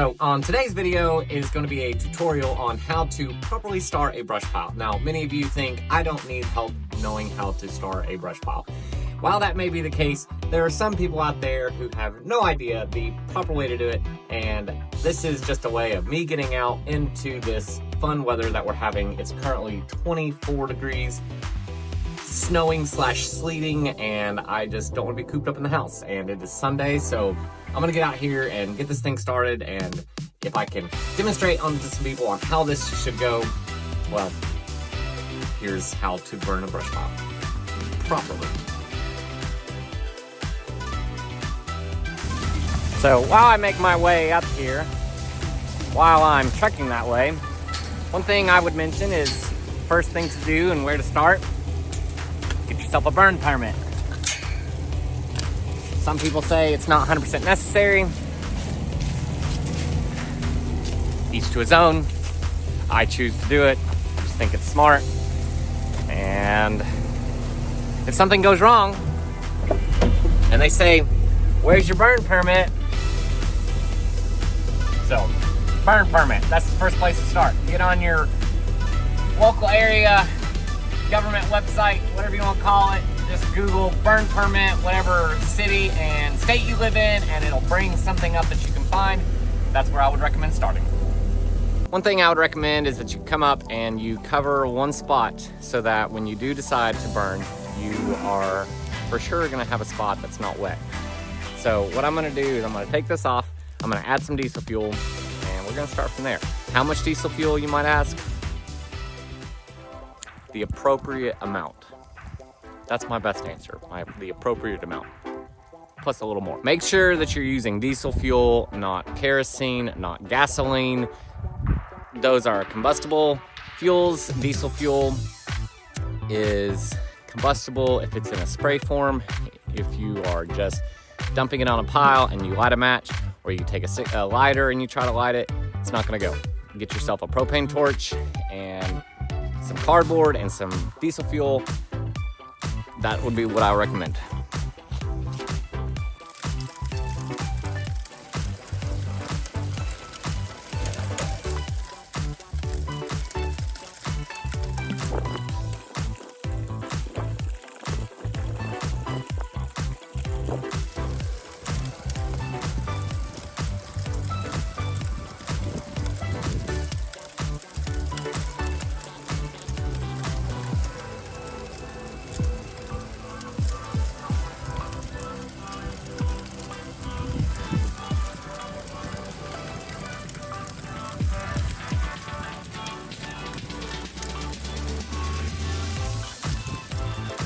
So on today's video is going to be a tutorial on how to properly start a brush pile. Now, many of you think I don't need help knowing how to start a brush pile. While that may be the case, there are some people out there who have no idea the proper way to do it, and this is just a way of me getting out into this fun weather that we're having. It's currently 24 degrees, snowing / sleeting, and I just don't want to be cooped up in the house. And it is Sunday, so I'm gonna get out here and get this thing started, and if I can demonstrate to some people on how this should go, well, here's how to burn a brush pile properly. So while I make my way up here, while I'm trekking that way, one thing I would mention is first thing to do and where to start, get yourself a burn permit. Some people say it's not 100% necessary. Each to his own. I choose to do it. I just think it's smart. And if something goes wrong and they say, "Where's your burn permit?" So, burn permit, that's the first place to start. Get on your local area, government website, whatever you want to call it. Just Google burn permit, whatever city and state you live in, and it'll bring something up that you can find. That's where I would recommend starting. One thing I would recommend is that you come up and you cover one spot so that when you do decide to burn, you are for sure going to have a spot that's not wet. So what I'm going to do is I'm going to take this off, I'm going to add some diesel fuel, and we're going to start from there. How much diesel fuel, you might ask? The appropriate amount. That's my best answer, the appropriate amount, plus a little more. Make sure that you're using diesel fuel, not kerosene, not gasoline. Those are combustible fuels. Diesel fuel is combustible if it's in a spray form. If you are just dumping it on a pile and you light a match, or you take a lighter and you try to light it, it's not gonna go. Get yourself a propane torch and some cardboard and some diesel fuel. That would be what I recommend.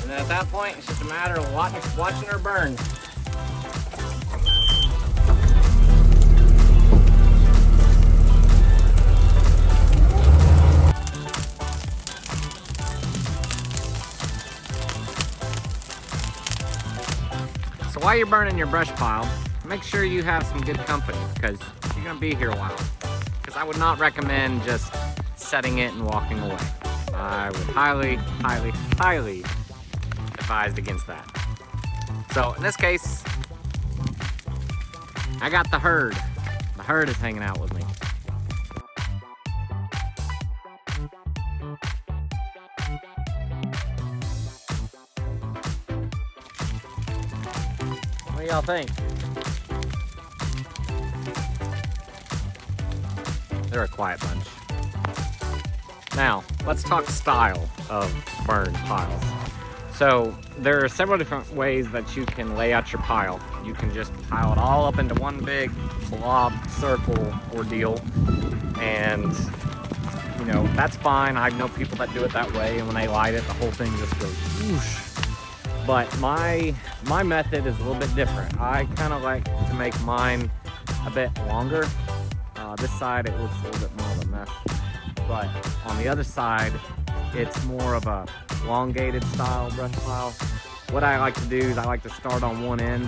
And then at that point, it's just a matter of watching her burn. So while you're burning your brush pile, make sure you have some good company, because you're gonna be here a while. Because I would not recommend just setting it and walking away. I would highly advised against that. So in this case, I got the herd. The herd is hanging out with me. What do y'all think? They're a quiet bunch. Now, let's talk style of burn piles. So there are several different ways that you can lay out your pile. You can just pile it all up into one big blob circle ordeal, and you know, that's fine. I know people that do it that way, and when they light it, the whole thing just goes whoosh. But my method is a little bit different. I kind of like to make mine a bit longer. This side, it looks a little bit more of a mess, but on the other side, it's more of a elongated style brush pile. What I like to do is I like to start on one end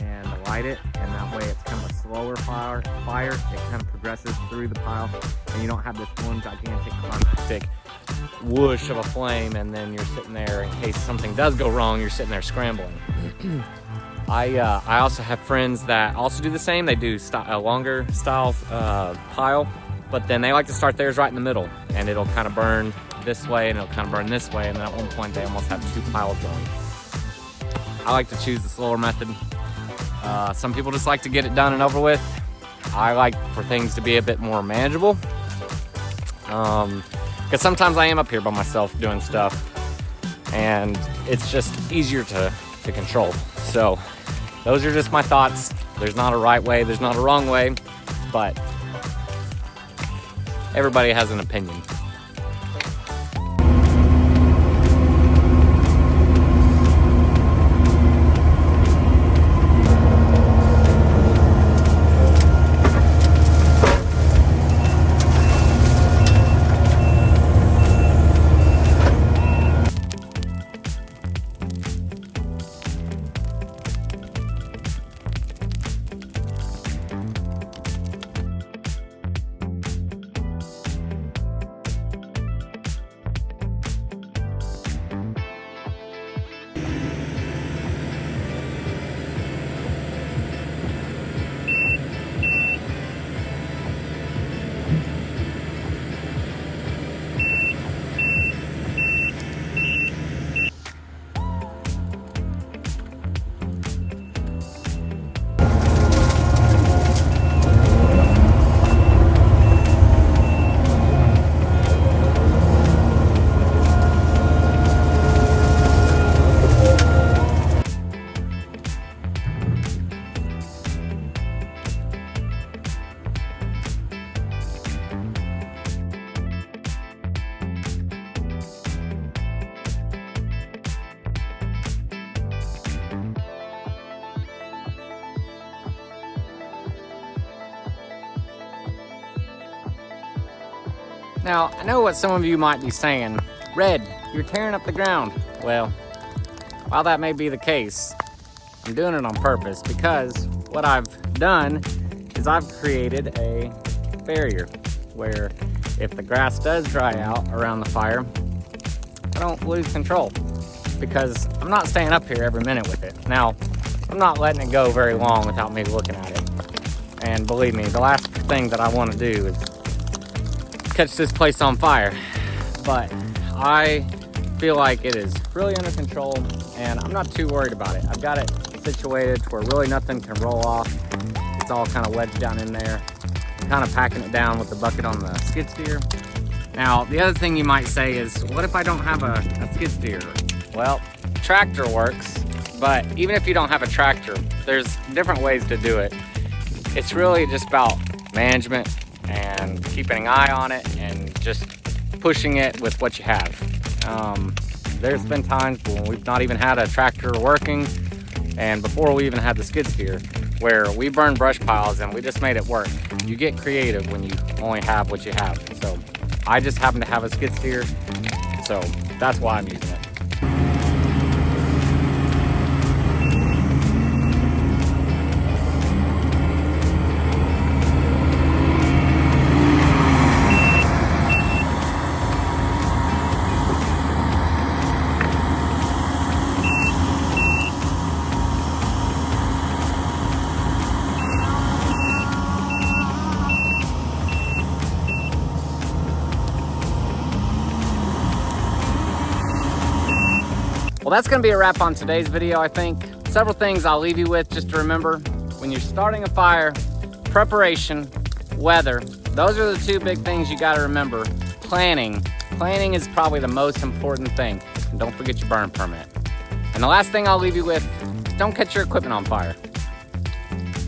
and light it, and that way it's kind of a slower fire. It kind of progresses through the pile, and you don't have this one gigantic climactic whoosh of a flame, and then you're sitting there, in case something does go wrong, you're sitting there scrambling. I also have friends that also do the same. They do a longer style pile, but then they like to start theirs right in the middle, and it'll kind of burn this way and it'll kind of burn this way, and then at one point they almost have 2 piles going. I like to choose the slower method. Some people just like to get it done and over with. I like for things to be a bit more manageable, because sometimes I am up here by myself doing stuff, and it's just easier to control. So those are just my thoughts. There's not a right way, there's not a wrong way, but everybody has an opinion. Now, I know what some of you might be saying. Red, you're tearing up the ground. Well, while that may be the case, I'm doing it on purpose, because what I've done is I've created a barrier where if the grass does dry out around the fire, I don't lose control, because I'm not staying up here every minute with it. Now, I'm not letting it go very long without me looking at it. And believe me, the last thing that I want to do is catch this place on fire. But I feel like it is really under control, and I'm not too worried about it. I've got it situated to where really nothing can roll off. It's all kind of wedged down in there. I'm kind of packing it down with the bucket on the skid steer. Now, the other thing you might say is, what if I don't have a skid steer? Well, tractor works, but even if you don't have a tractor, there's different ways to do it. It's really just about management and keeping an eye on it and just pushing it with what you have. There's been times when we've not even had a tractor working, and before we even had the skid steer, where we burned brush piles and we just made it work. You get creative when you only have what you have. So I just happen to have a skid steer, so that's why I'm using it. Well, that's going to be a wrap on today's video, I think. Several things I'll leave you with just to remember. When you're starting a fire, preparation, weather, those are the two big things you got to remember. Planning. Planning is probably the most important thing. And don't forget your burn permit. And the last thing I'll leave you with, don't catch your equipment on fire.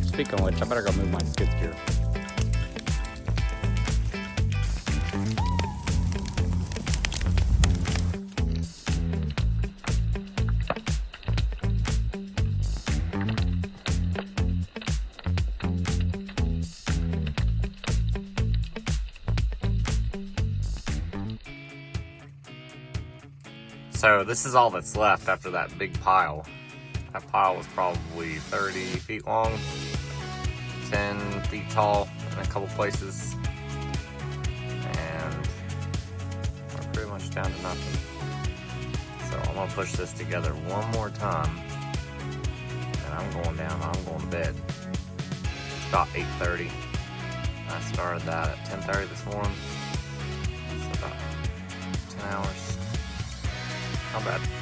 Speaking of which, I better go move my skid steer. So this is all that's left after that big pile. That pile was probably 30 feet long, 10 feet tall in a couple places, and we're pretty much down to nothing. So I'm gonna push this together one more time, and I'm going down. I'm going to bed. It's about 8:30. I started that at 10:30 this morning. It's about 10 hours. Not bad.